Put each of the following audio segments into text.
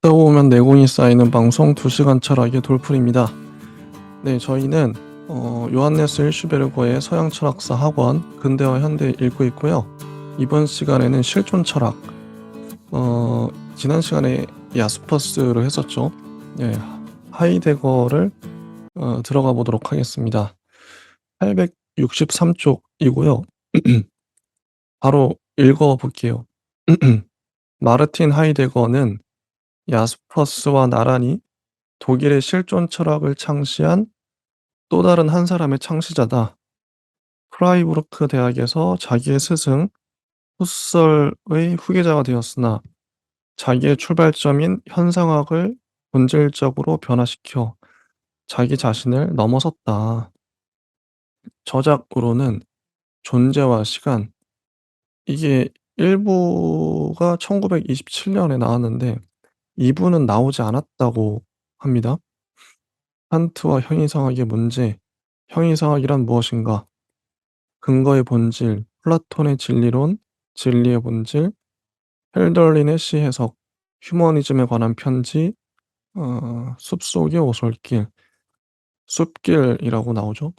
듣다 보면 내공이 쌓이는 방송 2시간 철학의 돌풀입니다. 네, 저희는 요한네스 일슈베르거의 서양 철학사 학원 근대와 현대 읽고 있고요. 이번 시간에는 실존 철학, 지난 시간에 야스퍼스를 했었죠. 네, 하이데거를 들어가 보도록 하겠습니다. 863쪽이고요. 바로 읽어 볼게요. 마르틴 하이데거는 야스퍼스와 나란히 독일의 실존 철학을 창시한 또 다른 한 사람의 창시자다. 프라이부르크 대학에서 자기의 스승 후설의 후계자가 되었으나 자기의 출발점인 현상학을 본질적으로 변화시켜 자기 자신을 넘어섰다. 저작으로는 존재와 시간, 이게 1부가 1927년에 나왔는데 2부는 나오지 않았다고 합니다. 칸트와 형이상학의 문제, 형이상학이란 무엇인가, 근거의 본질, 플라톤의 진리론, 진리의 본질, 헬덜린의 시해석, 휴머니즘에 관한 편지, 숲속의 오솔길, 숲길이라고 나오죠.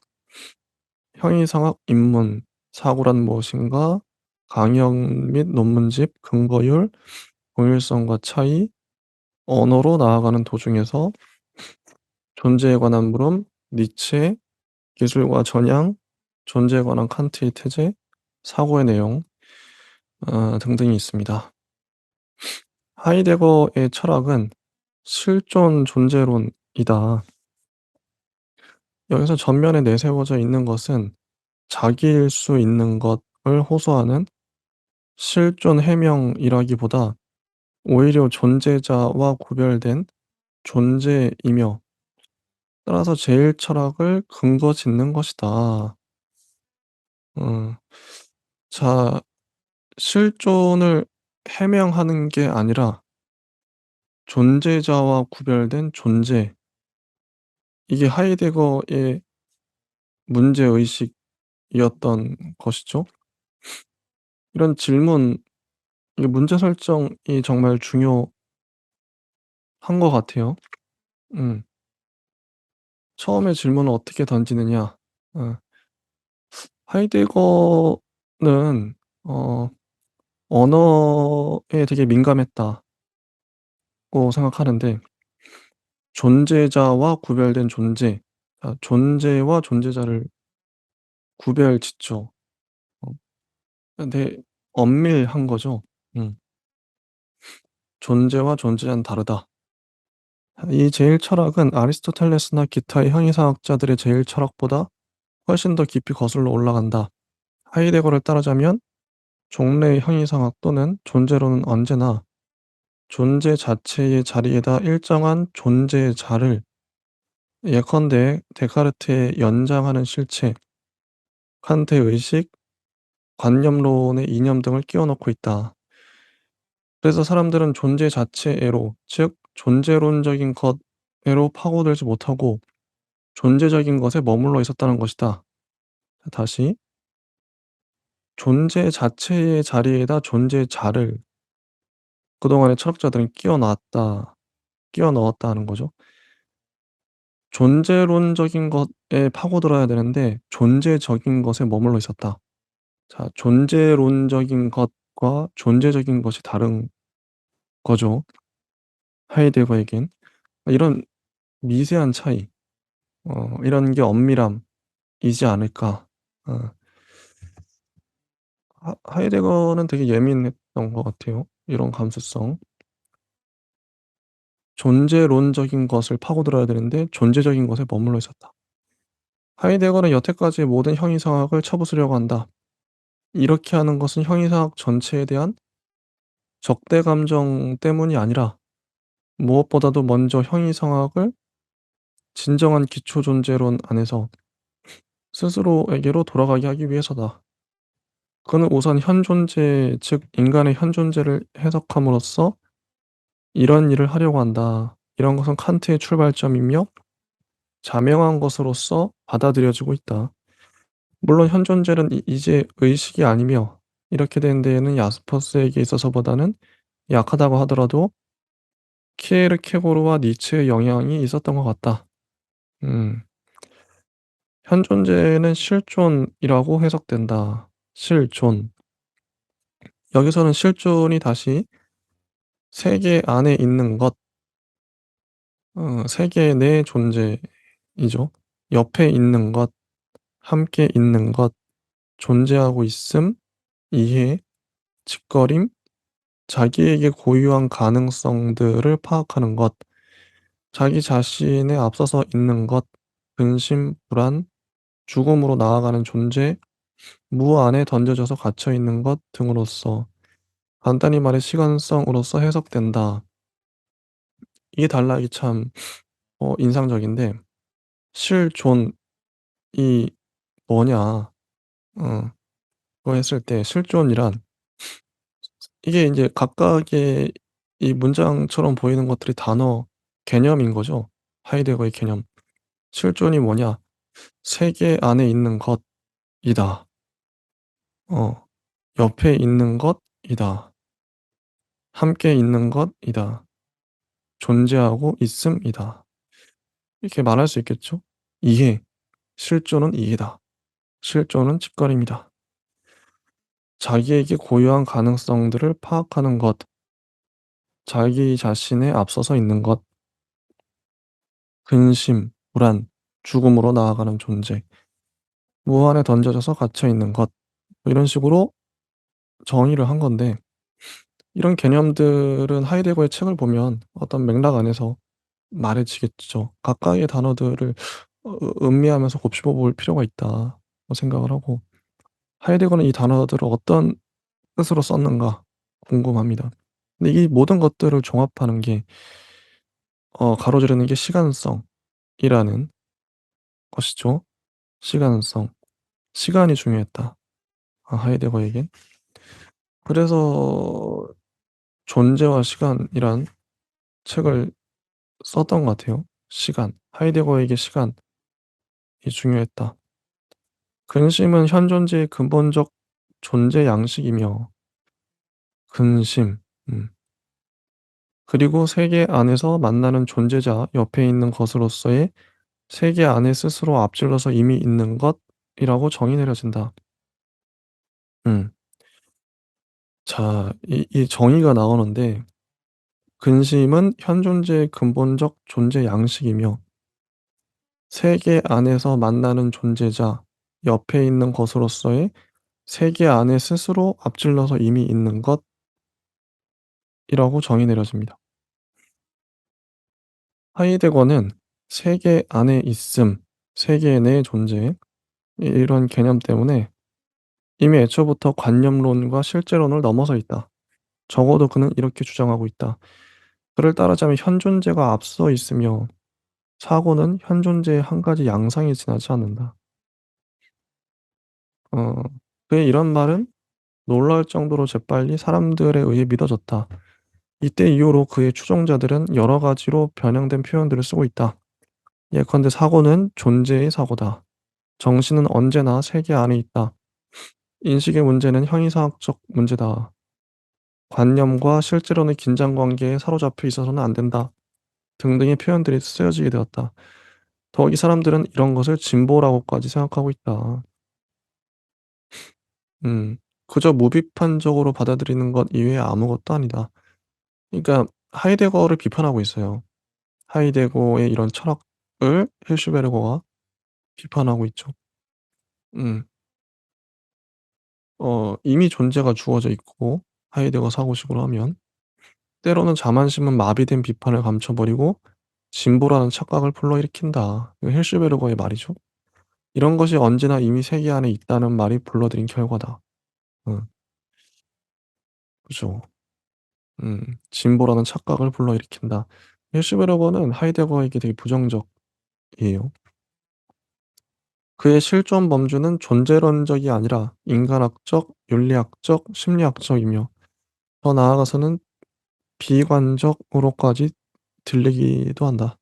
형이상학 입문, 사고란 무엇인가, 강연 및 논문집, 근거율, 동일성과 차이, 언어로 나아가는 도중에서, 존재에 관한 물음, 니체, 기술과 전향, 존재에 관한 칸트의 태제, 사고의 내용 등등이 있습니다. 하이데거의 철학은 실존 존재론이다. 여기서 전면에 내세워져 있는 것은 자기일 수 있는 것을 호소하는 실존 해명이라기보다 오히려 존재자와 구별된 존재이며, 따라서 제일 철학을 근거 짓는 것이다. 음, 자, 실존을 해명하는 게 아니라 존재자와 구별된 존재, 이게 하이데거의 문제의식이었던 것이죠. 이런 질문, 이게 문제 설정이 정말 중요한 것 같아요. 음. 처음에 질문을 어떻게 던지느냐. 어, 하이데거는 어, 언어에 되게 민감했다고 생각하는데, 존재자와 구별된 존재, 존재와 존재자를 구별짓죠. 어, 근데 엄밀한 거죠. 음. 존재와 존재자는 다르다. 이 제일 철학은 아리스토텔레스나 기타의 형이상학자들의 제일 철학보다 훨씬 더 깊이 거슬러 올라간다. 하이데거를 따르자면 종래의 형이상학 또는 존재론은 언제나 존재 자체의 자리에다 일정한 존재의 자를, 예컨대 데카르트의 연장하는 실체, 칸트의 의식, 관념론의 이념 등을 끼워 넣고 있다. 그래서 사람들은 존재 자체애로, 즉 존재론적인 것애로 파고들지 못하고 존재적인 것에 머물러 있었다는 것이다. 다시, 존재 자체의 자리에다 존재자를 그동안의 철학자들은 끼워 넣었다는 거죠. 존재론적인 것에 파고들어야 되는데 존재적인 것에 머물러 있었다. 자, 존재론적인 것과 존재적인 것이 다른 거죠, 하이데거에겐. 이런 미세한 차이, 이런 게 엄밀함이지 않을까. 어 하이데거는 되게 예민했던 것 같아요, 이런 감수성. 존재론적인 것을 파고들어야 되는데 존재적인 것에 머물러 있었다. 하이데거는 여태까지의 모든 형이상학을 쳐부수려고 한다. 이렇게 하는 것은 형이상학 전체에 대한 적대 감정 때문이 아니라 무엇보다도 먼저 형이상학을 진정한 기초 존재론 안에서 스스로에게로 돌아가게 하기 위해서다. 그는 우선 현존재, 즉 인간의 현존재를 해석함으로써 이런 일을 하려고 한다. 이런 것은 칸트의 출발점이며 자명한 것으로서 받아들여지고 있다. 물론 현존재는 이제 의식이 아니며 이렇게 된 데에는 야스퍼스에게 있어서보다는 약하다고 하더라도 키에르케고르와 니츠의 영향이 있었던 것 같다. 음. 현존재는 실존이라고 해석된다. 실존. 여기서는 실존이 다시 세계 안에 있는 것, 세계 내 존재이죠. 옆에 있는 것, 함께 있는 것, 존재하고 있음, 이해, 직거림, 자기에게 고유한 가능성들을 파악하는 것, 자기 자신에 앞서서 있는 것, 근심, 불안, 죽음으로 나아가는 존재, 무 안에 던져져서 갇혀 있는 것 등으로써 간단히 말해 시간성으로서 해석된다. 이 단락이 참 인상적인데 실존이 뭐냐 그거 했을 때 실존이란 이게 인제 각각의 이 문장처럼 보이는 것들이 단어 개념인 거죠. 하이데거의 개념. 실존이 뭐냐? 세계 안에 있는 것이다. 어. 옆에 있는 것이다. 함께 있는 것이다. 존재하고 있음이다. 이렇게 말할 수 있겠죠. 이해. 실존은 이해다. 실존은 직거림이다. 자기에게 고유한 가능성들을 파악하는 것. 자기 자신에 앞서서 있는 것. 근심, 불안, 죽음으로 나아가는 존재. 무한에 던져져서 갇혀 있는 것. 뭐 이런 식으로 정의를 한 건데 이런 개념들은 하이데거의 책을 보면 어떤 맥락 안에서 말해지겠죠. 각각의 단어들을 음미하면서 곱씹어 볼 필요가 있다. 생각을 하고 하이데거는 이 단어들을 어떤 뜻으로 썼는가 궁금합니다. 근데 이 모든 것들을 종합하는 게 가로지르는 게 시간성이라는 것이죠. 시간성. 시간이 중요했다. 하이데거에겐. 그래서 존재와 시간이란 책을 썼던 것 같아요. 시간. 하이데거에게 시간이 중요했다. 근심은 현존재의 근본적 존재 양식이며 근심. 음. 그리고 세계 안에서 만나는 존재자 옆에 있는 것으로서의 세계 안에 스스로 앞질러서 이미 있는 것이라고 정의 내려진다. 음. 자, 이 정의가 나오는데 근심은 현존재의 근본적 존재 양식이며 세계 안에서 만나는 존재자 옆에 있는 것으로서의 세계 안에 스스로 앞질러서 이미 있는 것이라고 정의 내려집니다. 하이데거는 세계 안에 있음, 세계 내 존재 이런 개념 때문에 이미 애초부터 관념론과 실제론을 넘어서 있다. 적어도 그는 이렇게 주장하고 있다. 그를 따르자면 현존재가 앞서 있으며 사고는 현존재의 한 가지 양상에 지나지 않는다. 어, 그의 이런 말은 놀라울 정도로 재빨리 사람들에 의해 믿어졌다. 이때 이후로 그의 추종자들은 여러 가지로 변형된 표현들을 쓰고 있다. 예컨대 사고는 존재의 사고다. 정신은 언제나 세계 안에 있다. 인식의 문제는 형이상학적 문제다. 관념과 실제로는 긴장관계에 사로잡혀 있어서는 안 된다. 등등의 표현들이 쓰여지게 되었다. 더욱 이 사람들은 이런 것을 진보라고까지 생각하고 있다. 음. 그저 무비판적으로 받아들이는 것 이외에 아무것도 아니다. 그러니까 하이데거를 비판하고 있어요. 하이데거의 이런 철학을 hirschberg가 비판하고 있죠. 음. 이미 존재가 주어져 있고 하이데거 사고식으로 하면 때로는 자만심은 마비된 비판을 감춰버리고 진보라는 착각을 불러일으킨다. 이거 hirschberg의 말이죠. 이런 것이 언제나 이미 세계 안에 있다는 말이 불러들인 결과다. 음. 그죠. 진보라는 착각을 불러일으킨다. hirschberg는 하이데거에게 되게 부정적이에요. 그의 실존 범주는 존재론적이 아니라 인간학적, 윤리학적, 심리학적이며 더 나아가서는 비관적으로까지 들리기도 한다.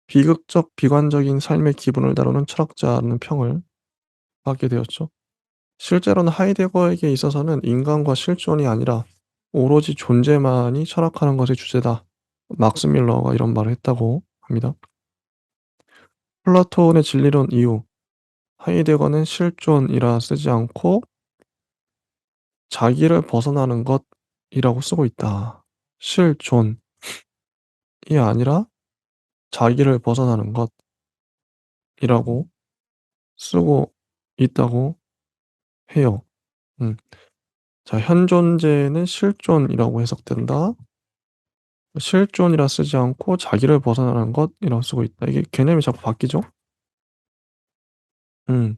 비극적, 비관적인 삶의 기분을 다루는 철학자라는 평을 받게 되었죠. 실제로는 하이데거에게 있어서는 인간과 실존이 아니라 오로지 존재만이 철학하는 것의 주제다. 막스 밀러가 이런 말을 했다고 합니다. 플라톤의 진리론 이유. 하이데거는 실존이라 쓰지 않고 자기를 벗어나는 것이라고 쓰고 있다. 실존이 아니라 자기를 벗어나는 것이라고 쓰고 있다고 해요. 음. 자, 현존재는 실존이라고 해석된다. 실존이라 쓰지 않고 자기를 벗어나는 것이라고 쓰고 있다. 이게 개념이 자꾸 바뀌죠? 음.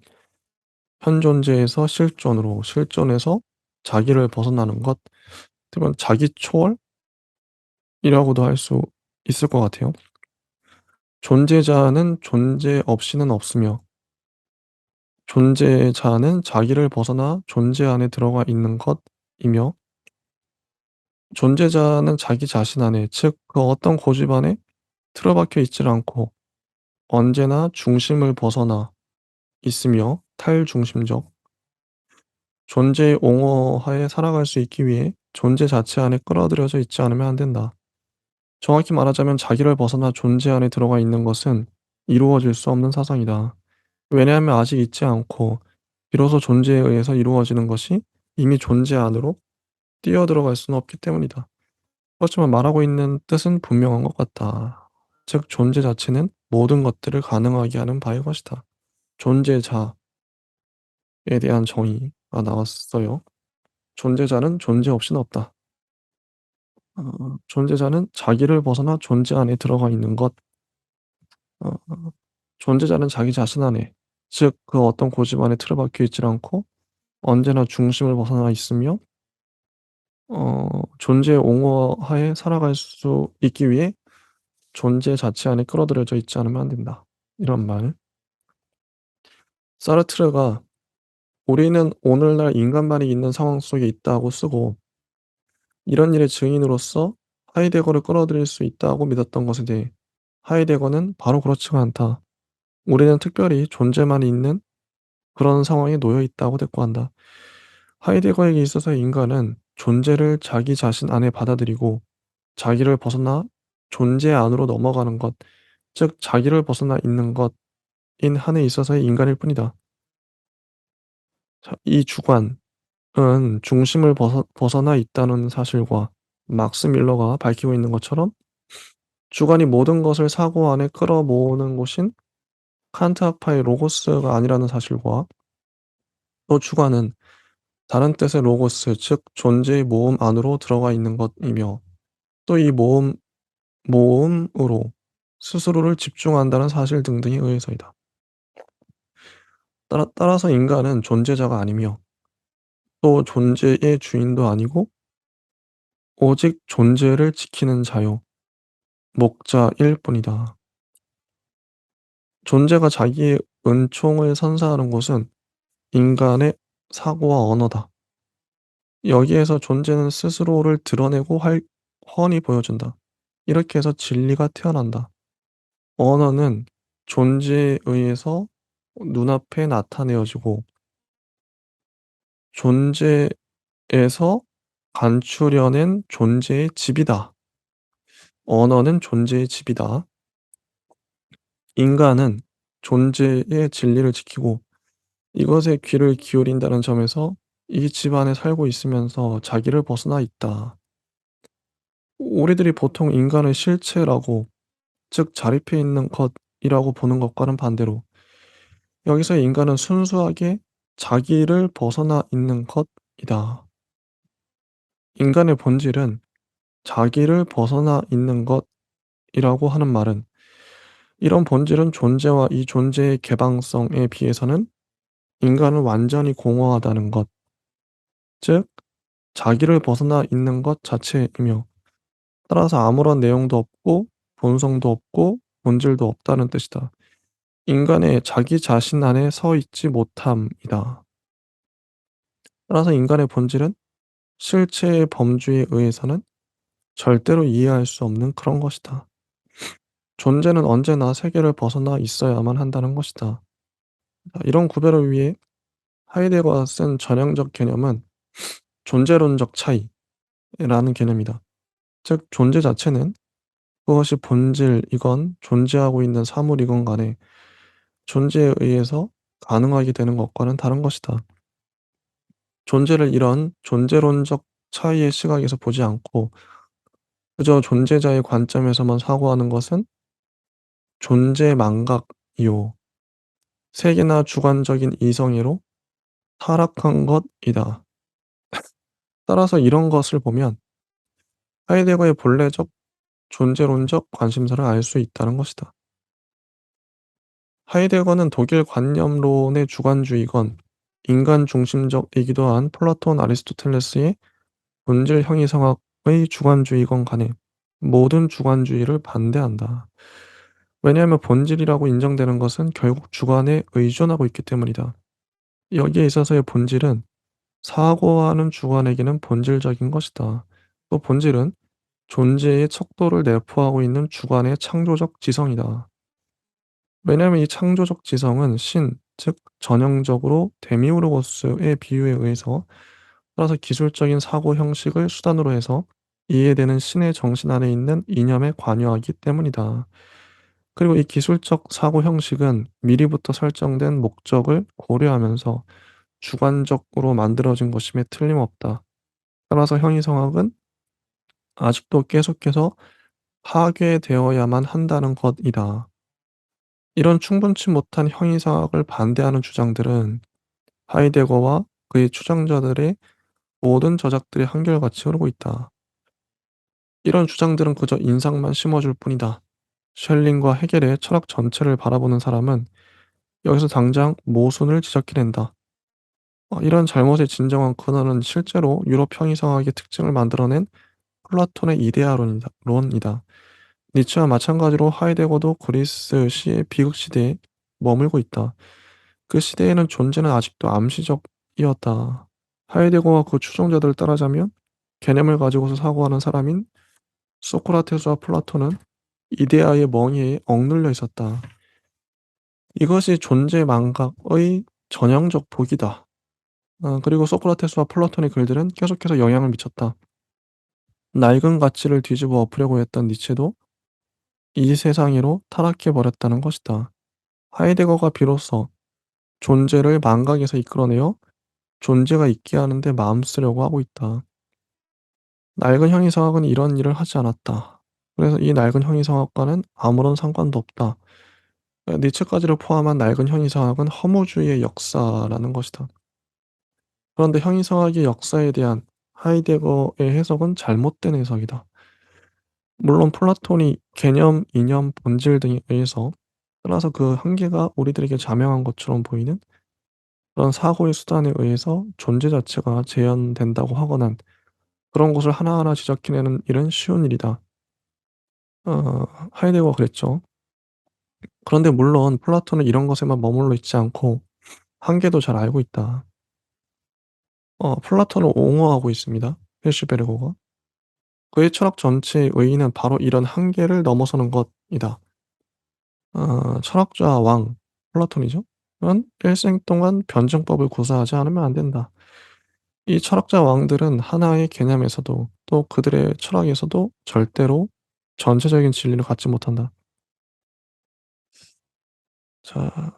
현존재에서 실존으로, 실존에서 자기를 벗어나는 것. 그러면 자기 초월이라고도 할 수 있을 것 같아요. 존재자는 존재 없이는 없으며 존재자는 자기를 벗어나 존재 안에 들어가 있는 것이며 존재자는 자기 자신 안에, 즉 그 어떤 고집 안에 틀어박혀 있질 않고 언제나 중심을 벗어나 있으며 탈중심적 존재의 옹호하에 살아갈 수 있기 위해 존재 자체 안에 끌어들여져 있지 않으면 안 된다. 정확히 말하자면 자기를 벗어나 존재 안에 들어가 있는 것은 이루어질 수 없는 사상이다. 왜냐하면 아직 있지 않고 비로소 존재에 의해서 이루어지는 것이 이미 존재 안으로 뛰어들어갈 수는 없기 때문이다. 그렇지만 말하고 있는 뜻은 분명한 것 같다. 즉 존재 자체는 모든 것들을 가능하게 하는 바일 것이다. 존재자에 대한 정의가 나왔어요. 존재자는 존재 없이는 없다. 존재자는 자기를 벗어나 존재 안에 들어가 있는 것. 어 존재자는 자기 자신 안에, 즉 그 어떤 고집 안에 틀어박혀 있지 않고 언제나 중심을 벗어나 있으며 존재의 옹호하에 살아갈 수 있기 위해 존재 자체 안에 끌어들여져 있지 않으면 안 된다. 이런 말. 사르트르가 "우리는 오늘날 인간만이 있는 상황 속에 있다."고 쓰고 이런 일의 증인으로서 하이데거를 끌어들일 수 있다고 믿었던 것에 대해 하이데거는 "바로 그렇지가 않다. 우리는 특별히 존재만 있는 그런 상황에 놓여 있다."고 대꾸한다. 하이데거에게 있어서 인간은 존재를 자기 자신 안에 받아들이고 자기를 벗어나 존재 안으로 넘어가는 것, 즉 자기를 벗어나 있는 것인 한에 있어서의 인간일 뿐이다. 자, 이 주관은 중심을 벗어나 있다는 사실과 막스 밀러가 밝히고 있는 것처럼 주관이 모든 것을 사고 안에 끌어모으는 곳인 칸트 학파의 로고스가 아니라는 사실과 또 주관은 다른 뜻의 로고스, 즉 존재의 모음 안으로 들어가 있는 것이며 또 이 모음으로 스스로를 집중한다는 사실 등등에 의해서이다. 따라서 인간은 존재자가 아니며 또 존재의 주인도 아니고 오직 존재를 지키는 자요, 목자일 뿐이다. 존재가 자기의 은총을 선사하는 곳은 인간의 사고와 언어다. 여기에서 존재는 스스로를 드러내고 훤히 보여준다. 이렇게 해서 진리가 태어난다. 언어는 존재에 의해서 눈앞에 나타내어지고 존재에서 간추려낸 존재의 집이다. 언어는 존재의 집이다. 인간은 존재의 진리를 지키고 이것에 귀를 기울인다는 점에서 이 집 안에 살고 있으면서 자기를 벗어나 있다. 우리들이 보통 인간을 실체라고, 즉 자립해 있는 것이라고 보는 것과는 반대로 여기서 인간은 순수하게 자기를 벗어나 있는 것이다. 인간의 본질은 자기를 벗어나 있는 것이라고 하는 말은 이런 본질은 존재와 이 존재의 개방성에 비해서는 인간은 완전히 공허하다는 것, 즉 자기를 벗어나 있는 것 자체이며 따라서 아무런 내용도 없고 본성도 없고 본질도 없다는 뜻이다. 인간의 자기 자신 안에 서 있지 못함이다. 따라서 인간의 본질은 실체의 범주에 의해서는 절대로 이해할 수 없는 그런 것이다. 존재는 언제나 세계를 벗어나 있어야만 한다는 것이다. 자, 이런 구별을 위해 하이데거가 쓴 전형적 개념은 존재론적 차이, 라는 개념이다. 즉 존재 자체는 그것이 본질이건 존재하고 있는 사물이건 간에 존재에 의해서 가능하게 되는 것과는 다른 것이다. 존재를 이런 존재론적 차이의 시각에서 보지 않고 그저 존재자의 관점에서만 사고하는 것은 존재 망각이요. 세계나 주관적인 이성애로 타락한 것이다. 따라서 이런 것을 보면 하이데거의 본래적 존재론적 관심사를 알 수 있다는 것이다. 하이데거는 독일 관념론의 주관주의건 인간 중심적이기도 한 플라톤 아리스토텔레스의 본질 형이성학의 주관주의건 간에 모든 주관주의를 반대한다. 왜냐하면 본질이라고 인정되는 것은 결국 주관에 의존하고 있기 때문이다. 여기에 있어서의 본질은 사고하는 주관에게는 본질적인 것이다. 또 본질은 존재의 척도를 내포하고 있는 주관의 창조적 지성이다. 왜냐하면 이 창조적 지성은 신, 즉 전형적으로 데미우르고스의 비유에 의해서 따라서 기술적인 사고 형식을 수단으로 해서 이해되는 신의 정신 안에 있는 이념에 관여하기 때문이다. 그리고 이 기술적 사고 형식은 미리부터 설정된 목적을 고려하면서 주관적으로 만들어진 것임에 틀림없다. 따라서 형이성학은 아직도 계속해서 파괴되어야만 한다는 것이다. 이런 충분치 못한 형이상학을 반대하는 주장들은 하이데거와 그의 추장자들의 모든 저작들이 한결같이 흐르고 있다. 이런 주장들은 그저 인상만 심어줄 뿐이다. 셸링과 헤겔의 철학 전체를 바라보는 사람은 여기서 당장 모순을 지적해낸다. 이런 잘못의 진정한 근원은 실제로 유럽 형이상학의 특징을 만들어낸 플라톤의 이데아론이다. 론이다. 니츠와 마찬가지로 하이데거도 그리스 시의 비극 시대에 머물고 있다. 그 시대에는 존재는 아직도 암시적이었다. 하이데거와 그 추종자들을 따라자면 개념을 가지고서 사고하는 사람인 소크라테스와 플라톤은 이데아의 멍에에 억눌려 있었다. 이것이 존재 망각의 전형적 복이다. 그리고 소크라테스와 플라톤의 글들은 계속해서 영향을 미쳤다. 낡은 가치를 뒤집어 엎으려고 했던 니체도 이 세상으로 타락해 버렸다는 것이다. 하이데거가 비로소 존재를 망각에서 이끌어내어 존재가 있게 하는데 마음 쓰려고 하고 있다. 낡은 형이상학은 이런 일을 하지 않았다. 그래서 이 낡은 형이상학과는 아무런 상관도 없다. 니체까지를 포함한 낡은 형이상학은 허무주의의 역사라는 것이다. 그런데 형이상학의 역사에 대한 하이데거의 해석은 잘못된 해석이다. 물론 플라톤이 개념, 이념, 본질 등에 의해서 따라서 그 한계가 우리들에게 자명한 것처럼 보이는 그런 사고의 수단에 의해서 존재 자체가 재현된다고 하거나 그런 것을 하나하나 지적해내는 일은 쉬운 일이다. 하이데거가 그랬죠. 그런데 물론 플라톤은 이런 것에만 머물러 있지 않고 한계도 잘 알고 있다. 플라톤을 옹호하고 있습니다. 히르슈베르크가. 그의 철학 전체의 의의는 바로 이런 한계를 넘어서는 것이다. 철학자 왕 플라톤이죠. 은 일생 동안 변증법을 구사하지 않으면 안 된다. 이 철학자 왕들은 하나의 개념에서도 또 그들의 철학에서도 절대로 전체적인 진리를 갖지 못한다. 자,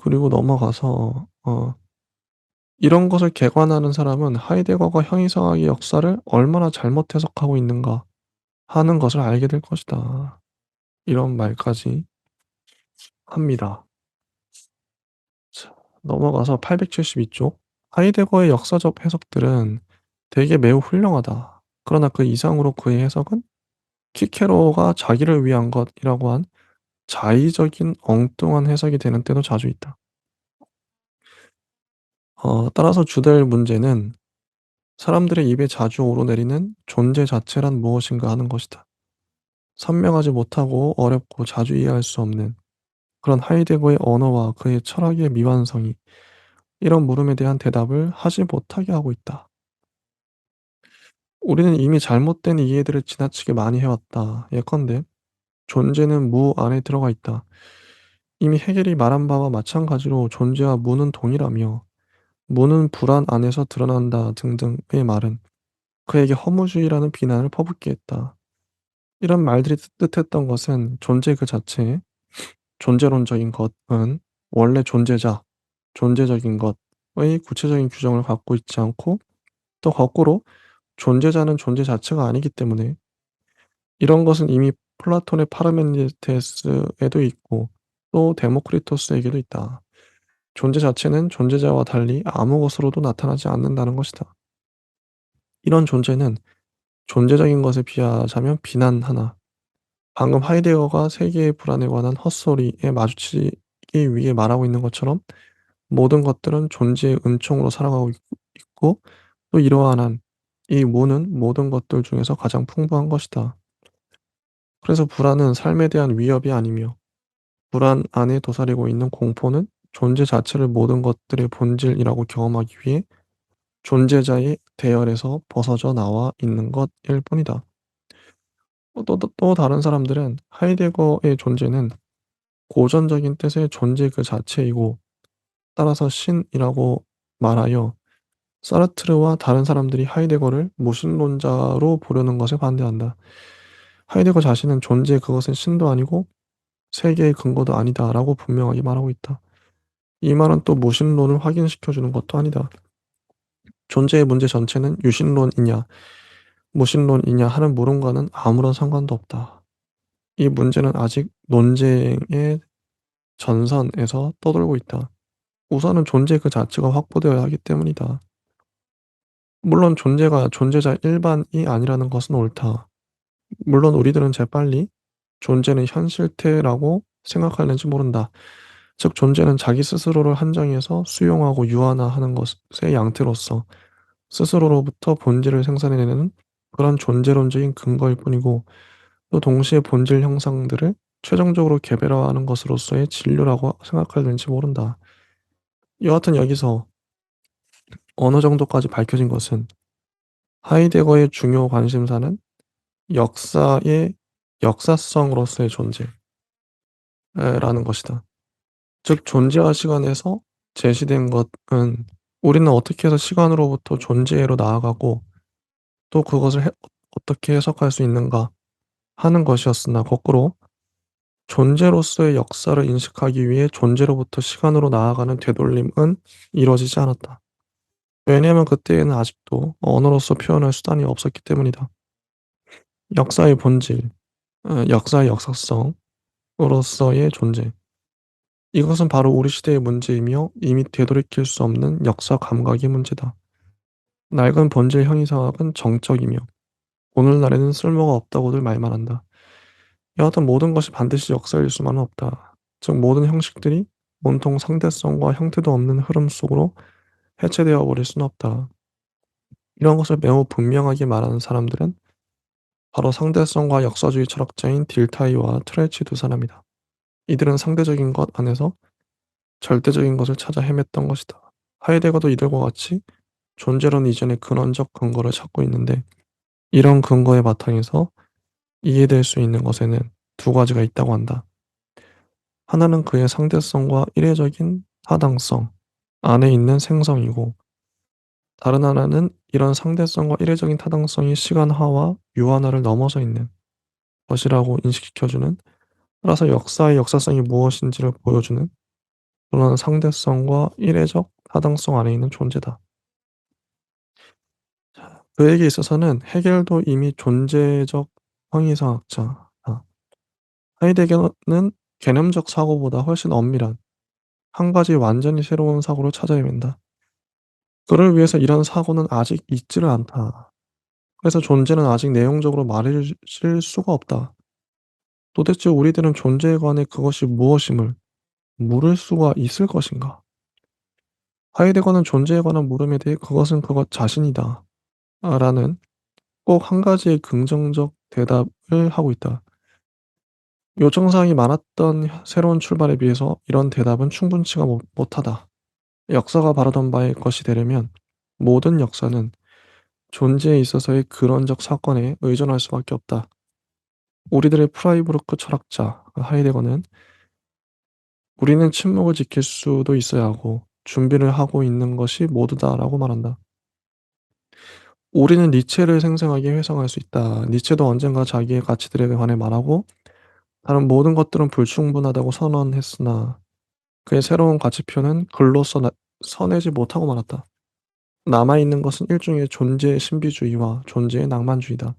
그리고 넘어가서 이런 것을 개관하는 사람은 하이데거가 형이상학의 역사를 얼마나 잘못 해석하고 있는가 하는 것을 알게 될 것이다. 이런 말까지 합니다. 자, 넘어가서 872쪽. 하이데거의 역사적 해석들은 되게 매우 훌륭하다. 그러나 그 이상으로 그의 해석은 키케로가 자기를 위한 것이라고 한 자의적인 엉뚱한 해석이 되는 때도 자주 있다. 따라서 주될 문제는 사람들의 입에 자주 오르내리는 존재 자체란 무엇인가 하는 것이다. 선명하지 못하고 어렵고 자주 이해할 수 없는 그런 하이데거의 언어와 그의 철학의 미완성이 이런 물음에 대한 대답을 하지 못하게 하고 있다. 우리는 이미 잘못된 이해들을 지나치게 많이 해왔다. 예컨대 존재는 무 안에 들어가 있다. 이미 해겔이 말한 바와 마찬가지로 존재와 무는 동일하며 무는 불안 안에서 드러난다 등등의 말은 그에게 허무주의라는 비난을 퍼붓게 했다. 이런 말들이 뜻했던 것은 존재 그 자체에 존재론적인 것은 원래 존재자, 존재적인 것의 구체적인 규정을 갖고 있지 않고 또 거꾸로 존재자는 존재 자체가 아니기 때문에 이런 것은 이미 플라톤의 파르메니데스에도 있고 또 데모크리토스에게도 있다. 존재 자체는 존재자와 달리 아무 것으로도 나타나지 않는다는 것이다. 이런 존재는 존재적인 것에 비하자면 비난 하나. 방금 하이데거가 세계의 불안에 관한 헛소리에 마주치기 위해 말하고 있는 것처럼 모든 것들은 존재의 은총으로 살아가고 있고 또 이러한 한 이 무는 모든 것들 중에서 가장 풍부한 것이다. 그래서 불안은 삶에 대한 위협이 아니며 불안 안에 도사리고 있는 공포는 존재 자체를 모든 것들의 본질이라고 경험하기 위해 존재자의 대열에서 벗어져 나와 있는 것일 뿐이다. 또 다른 사람들은 하이데거의 존재는 고전적인 뜻의 존재 그 자체이고 따라서 신이라고 말하여 사르트르와 다른 사람들이 하이데거를 무신론자로 보려는 것에 반대한다. 하이데거 자신은 존재 그것은 신도 아니고 세계의 근거도 아니다라고 분명하게 말하고 있다. 이 말은 또 무신론을 확인시켜주는 것도 아니다. 존재의 문제 전체는 유신론이냐 무신론이냐 하는 물음과는 아무런 상관도 없다. 이 문제는 아직 논쟁의 전선에서 떠돌고 있다. 우선은 존재 그 자체가 확보되어야 하기 때문이다. 물론 존재가 존재자 일반이 아니라는 것은 옳다. 물론 우리들은 재빨리 존재는 현실태라고 생각하는지 모른다. 즉 존재는 자기 스스로를 한정해서 수용하고 유한화하는 것의 양태로서 스스로로부터 본질을 생산해내는 그런 존재론적인 근거일 뿐이고 또 동시에 본질 형상들을 최종적으로 개별화하는 것으로서의 진료라고 생각하는지 모른다. 여하튼 여기서 어느 정도까지 밝혀진 것은 하이데거의 중요 관심사는 역사의 역사성으로서의 존재라는 것이다. 즉 존재와 시간에서 제시된 것은 우리는 어떻게 해서 시간으로부터 존재로 나아가고 또 그것을 어떻게 해석할 수 있는가 하는 것이었으나 거꾸로 존재로서의 역사를 인식하기 위해 존재로부터 시간으로 나아가는 되돌림은 이루어지지 않았다. 왜냐하면 그때에는 아직도 언어로서 표현할 수단이 없었기 때문이다. 역사의 본질, 역사의 역사성으로서의 존재. 이것은 바로 우리 시대의 문제이며 이미 되돌이킬 수 없는 역사 감각의 문제다. 낡은 본질 형이상학은 정적이며 오늘날에는 쓸모가 없다고들 말만 한다. 여하튼 모든 것이 반드시 역사일 수만은 없다. 즉 모든 형식들이 온통 상대성과 형태도 없는 흐름 속으로 해체되어 버릴 수는 없다. 이런 것을 매우 분명하게 말하는 사람들은 바로 상대성과 역사주의 철학자인 딜타이와 트레치 두 사람이다. 이들은 상대적인 것 안에서 절대적인 것을 찾아 헤맸던 것이다. 하이데거도 이들과 같이 존재론 이전의 근원적 근거를 찾고 있는데 이런 근거의 바탕에서 이해될 수 있는 것에는 두 가지가 있다고 한다. 하나는 그의 상대성과 이례적인 타당성 안에 있는 생성이고 다른 하나는 이런 상대성과 이례적인 타당성이 시간화와 유한화를 넘어서 있는 것이라고 인식시켜주는 따라서 역사의 역사성이 무엇인지를 보여주는 그런 상대성과 이례적 타당성 안에 있는 존재다. 그에게 있어서는 해겔도 이미 존재적 형이상학자다. 하이데거는 개념적 사고보다 훨씬 엄밀한 한 가지 완전히 새로운 사고를 찾아야 된다. 그를 위해서 이런 사고는 아직 있지를 않다. 그래서 존재는 아직 내용적으로 말해질 수가 없다. 도대체 우리들은 존재에 관해 그것이 무엇임을 물을 수가 있을 것인가? 하이데거는 존재에 관한 물음에 대해 그것은 그것 자신이다. 라는 꼭 한 가지의 긍정적 대답을 하고 있다. 요청사항이 많았던 새로운 출발에 비해서 이런 대답은 충분치가 못하다. 역사가 바라던 바의 것이 되려면 모든 역사는 존재에 있어서의 근원적 사건에 의존할 수밖에 없다. 우리들의 프라이부르크 철학자 하이데거는 우리는 침묵을 지킬 수도 있어야 하고 준비를 하고 있는 것이 모두다라고 말한다. "우리는 니체를 생생하게 회상할 수 있다. 니체도 언젠가 자기의 가치들에 관해 말하고 다른 모든 것들은 불충분하다고 선언했으나 그의 새로운 가치표는 글로써 써내지 못하고 말았다. 남아 있는 것은 일종의 존재의 신비주의와 존재의 낭만주의다.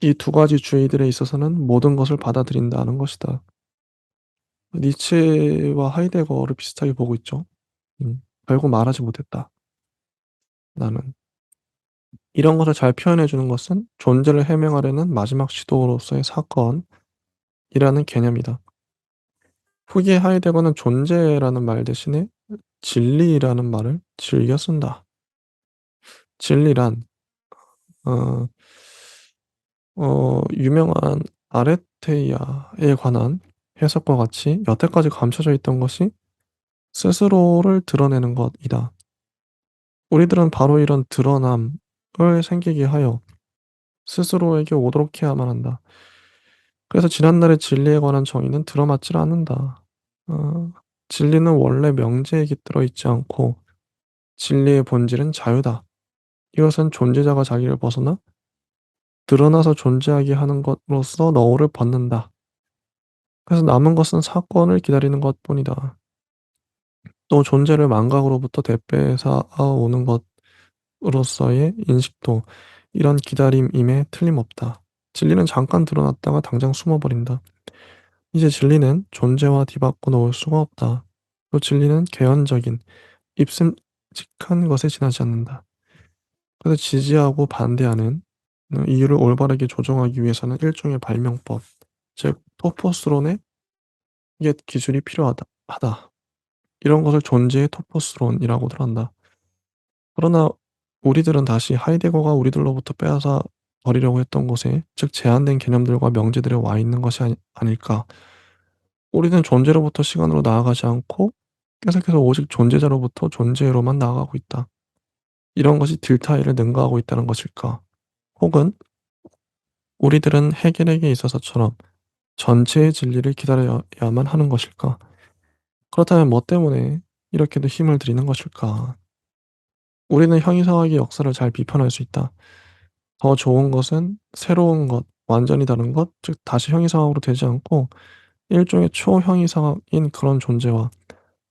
이 두 가지 주의들에 있어서는 모든 것을 받아들인다는 것이다." 니체와 하이데거를 비슷하게 보고 있죠. "결국 말하지 못했다, 나는." 이런 것을 잘 표현해 주는 것은 존재를 해명하려는 마지막 시도로서의 사건이라는 개념이다. 후기에 하이데거는 존재라는 말 대신에 진리라는 말을 즐겨 쓴다. 진리란 어 유명한 아레테이아에 관한 해석과 같이 여태까지 감춰져 있던 것이 스스로를 드러내는 것이다. 우리들은 바로 이런 드러남을 생기게 하여 스스로에게 오도록 해야만 한다. 그래서 지난날의 진리에 관한 정의는 들어맞질 않는다. 어 진리는 원래 명제에 깃들어 있지 않고 진리의 본질은 자유다. 이것은 존재자가 자기를 벗어나 드러나서 존재하게 하는 것으로서 너울을 벗는다. 그래서 남은 것은 사건을 기다리는 것뿐이다. 또 존재를 망각으로부터 대빼사 오는 것으로서의 인식도 이런 기다림임에 틀림없다. 진리는 잠깐 드러났다가 당장 숨어버린다. 이제 진리는 존재와 뒤바꿔 놓을 수가 없다. 또 진리는 개연적인, 입슴직한 것에 지나지 않는다. 그래서 지지하고 반대하는 이유를 올바르게 조정하기 위해서는 일종의 발명법, 즉 토포스론의 옛 기술이 필요하다. 이런 것을 존재의 토포스론이라고들 한다. 그러나 우리들은 다시 하이데거가 우리들로부터 빼앗아 버리려고 했던 곳에, 즉 제한된 개념들과 명제들에 와 있는 것이 아닐까. 우리는 존재로부터 시간으로 나아가지 않고 계속해서 오직 존재자로부터 존재로만 나아가고 있다. 이런 것이 딜타이를 능가하고 있다는 것일까? 혹은 우리들은 해결에게 있어서처럼 전체의 진리를 기다려야만 하는 것일까? 그렇다면 뭐 때문에 이렇게도 힘을 들이는 것일까? 우리는 형이상학의 역사를 잘 비판할 수 있다. 더 좋은 것은 새로운 것, 완전히 다른 것, 즉 다시 형이상학으로 되지 않고 일종의 초형이상학인 그런 존재와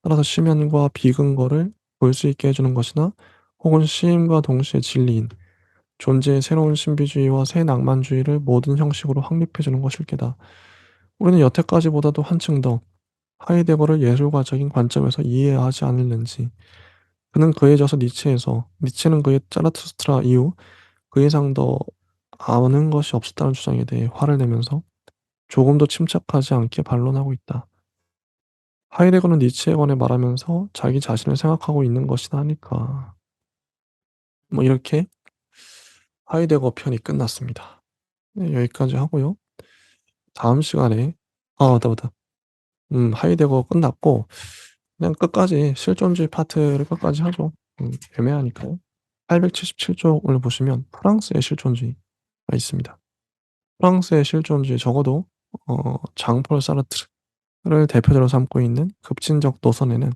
따라서 심연과 비근거를 볼 수 있게 해주는 것이나, 혹은 시임과 동시에 진리인 존재의 새로운 신비주의와 새 낭만주의를 모든 형식으로 확립해 주는 것일 게다. 우리는 여태까지보다도 한층 더 하이데거를 예술가적인 관점에서 이해하지 않을는지, 그는 그에 져서 니체는 그의 자라투스트라 이후 그 이상 더 아는 것이 없었다는 주장에 대해 화를 내면서 조금도 침착하지 않게 반론하고 있다. 하이데거는 니체에 관해 말하면서 자기 자신을 생각하고 있는 것이나 하니까. 뭐 이렇게 하이데거 편이 끝났습니다. 네, 여기까지 하고요. 다음 시간에 맞다, 맞다. 하이데거 끝났고 그냥 끝까지 실존주의 파트를 끝까지 하죠. 애매하니까요. 877쪽을 보시면 프랑스의 실존주의가 있습니다. 프랑스의 실존주의, 적어도 장폴 사르트르를 대표자로 삼고 있는 급진적 노선에는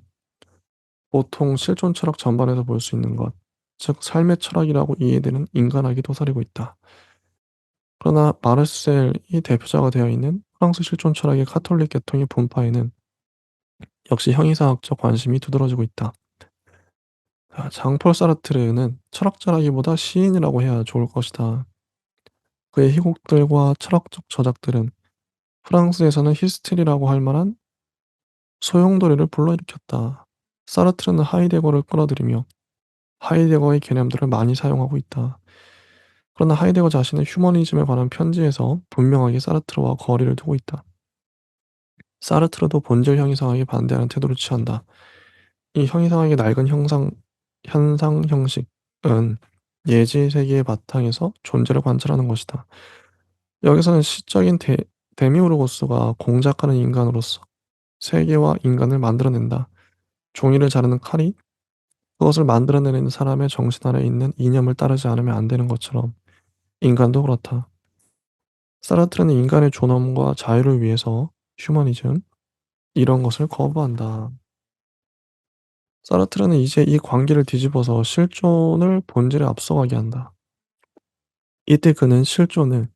보통 실존 철학 전반에서 볼 수 있는 것, 즉 삶의 철학이라고 이해되는 인간학이 도사리고 있다. 그러나 마르셀이 대표자가 되어 있는 프랑스 실존 철학의 카톨릭 계통의 분파에는 역시 형이상학적 관심이 두드러지고 있다. 장폴 사르트르는 철학자라기보다 시인이라고 해야 좋을 것이다. 그의 희곡들과 철학적 저작들은 프랑스에서는 히스테리라고 할 만한 소용돌이를 불러일으켰다. 사르트르는 하이데거를 끌어들이며 하이데거의 개념들을 많이 사용하고 있다. 그러나 하이데거 자신은 휴머니즘에 관한 편지에서 분명하게 사르트르와 거리를 두고 있다. 사르트르도 본질 형이상학에 반대하는 태도를 취한다. 이 형이상학의 낡은 현상 형식은 예지 세계의 바탕에서 존재를 관찰하는 것이다. 여기서는 시적인 데미우르고스가 공작하는 인간으로서 세계와 인간을 만들어낸다. 종이를 자르는 칼이 그것을 만들어내는 사람의 정신 아래 있는 이념을 따르지 않으면 안 되는 것처럼 인간도 그렇다. 사르트르는 인간의 존엄과 자유를 위해서 휴머니즘, 이런 것을 거부한다. 사르트르는 이제 이 관계를 뒤집어서 실존을 본질에 앞서가게 한다. 이때 그는 실존을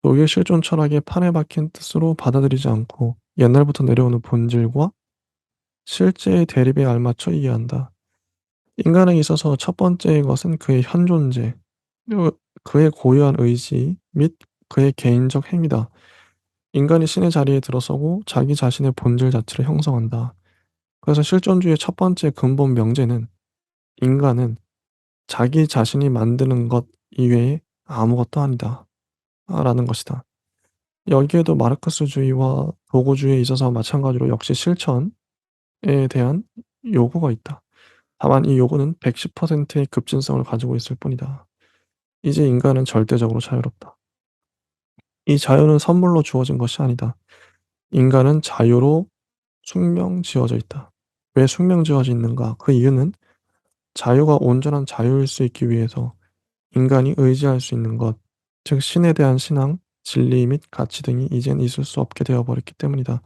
독일 실존 철학의 판에 박힌 뜻으로 받아들이지 않고 옛날부터 내려오는 본질과 실제의 대립에 알맞춰 이해한다. 인간에 있어서 첫 번째의 것은 그의 현존재, 그리고 그의 고유한 의지 및 그의 개인적 행위다. 인간이 신의 자리에 들어서고 자기 자신의 본질 자체를 형성한다. 그래서 실존주의의 첫 번째 근본 명제는 인간은 자기 자신이 만드는 것 이외에 아무것도 아니다. 라는 것이다. 여기에도 마르크스주의와 도구주의에 있어서 마찬가지로 역시 실천에 대한 요구가 있다. 다만 이 요구는 110%의 급진성을 가지고 있을 뿐이다. 이제 인간은 절대적으로 자유롭다. 이 자유는 선물로 주어진 것이 아니다. 인간은 자유로 숙명지어져 있다. 왜 숙명지어져 있는가? 그 이유는 자유가 온전한 자유일 수 있기 위해서 인간이 의지할 수 있는 것, 즉 신에 대한 신앙, 진리 및 가치 등이 이젠 있을 수 없게 되어버렸기 때문이다.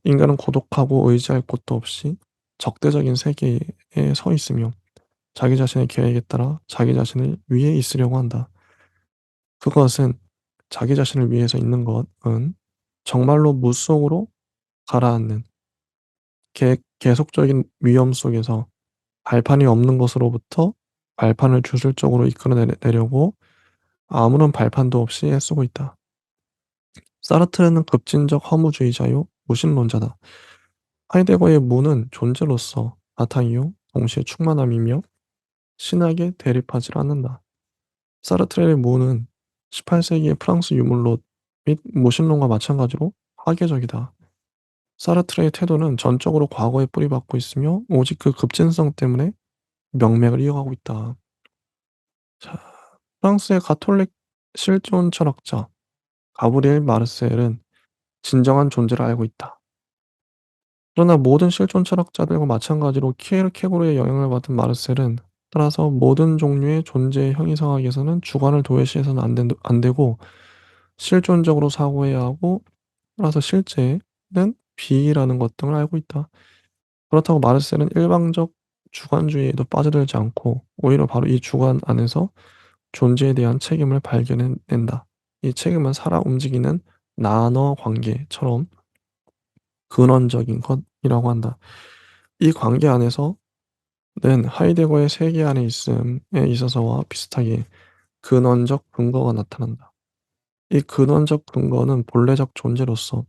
인간은 고독하고 의지할 곳도 없이 적대적인 세계에 서 있으며 자기 자신의 계획에 따라 자기 자신을 위해 있으려고 한다. 그것은 자기 자신을 위해서 있는 것은 정말로 물속으로 가라앉는 계속적인 위험 속에서 발판이 없는 것으로부터 발판을 주술적으로 이끌어내려고 아무런 발판도 없이 애쓰고 있다. 사르트르는 급진적 허무주의자요 무신론자다. 하이데거의 무는 존재로서 바탕이요 동시에 충만함이며 신학에 대립하지 않는다. 사르트르의 무는 18세기의 프랑스 유물론 및 무신론과 마찬가지로 파괴적이다. 사르트르의 태도는 전적으로 과거에 뿌리박고 있으며 오직 그 급진성 때문에 명맥을 이어가고 있다. 자, 프랑스의 가톨릭 실존 철학자 가브리엘 마르셀은 진정한 존재를 알고 있다. 그러나 모든 실존 철학자들과 마찬가지로 키에르케고르의 영향을 받은 마르셀은 따라서 모든 종류의 존재의 형이상학에서는 주관을 도외시해서는 안 되고 실존적으로 사고해야 하고 따라서 실제는 비라는 것 등을 알고 있다. 그렇다고 마르셀은 일방적 주관주의에도 빠져들지 않고 오히려 바로 이 주관 안에서 존재에 대한 책임을 발견해낸다. 이 책임은 살아 움직이는 나너 관계처럼 근원적인 것이라고 한다. 이 관계 안에서는 하이데거의 세계 안에 있음에 있어서와 비슷하게 근원적 근거가 나타난다. 이 근원적 근거는 본래적 존재로서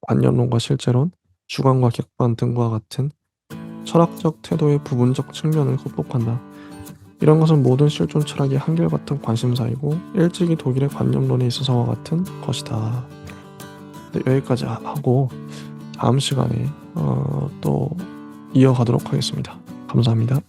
관념론과 실제론, 주관과 객관 등과 같은 철학적 태도의 부분적 측면을 극복한다. 이런 것은 모든 실존 철학의 한결같은 관심사이고 일찍이 독일의 관념론에 있어서와 같은 것이다. 네, 여기까지 하고 다음 시간에 또 이어가도록 하겠습니다. 감사합니다.